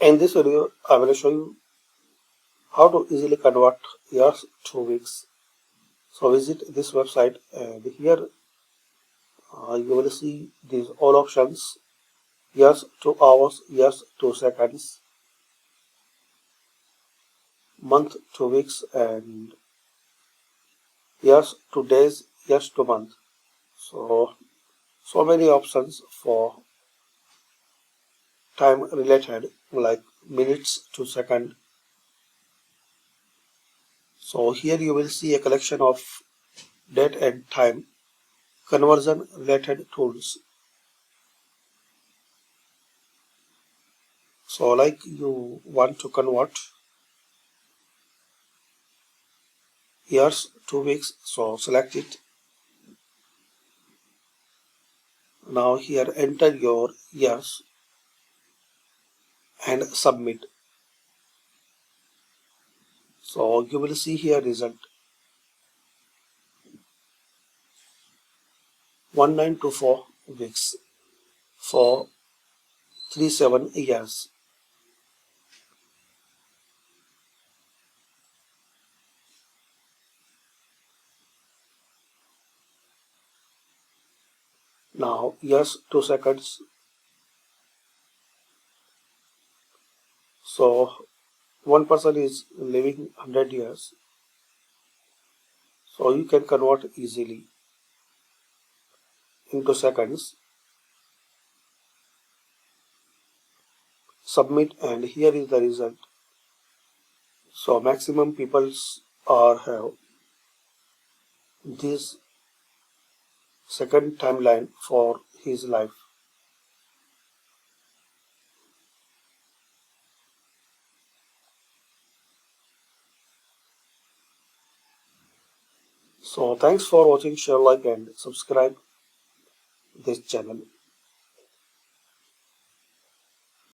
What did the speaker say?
In this video, I will show you how to easily convert years to weeks. So visit this website and here you will see these all options: years to hours, years to seconds, month to weeks, and years to days, years to month. So many options for time related, like minutes to second. So here you will see a collection of date and time conversion related tools. So like you want to convert years to weeks, so select it. Now here enter your years and submit. So you will see here result 1924 weeks for 37 years. Now years to seconds. So one person is living 100 years, so you can convert easily into seconds. Submit and here is the result. So maximum peoples are have this second timeline for his life. So thanks for watching. Share, like and subscribe this channel.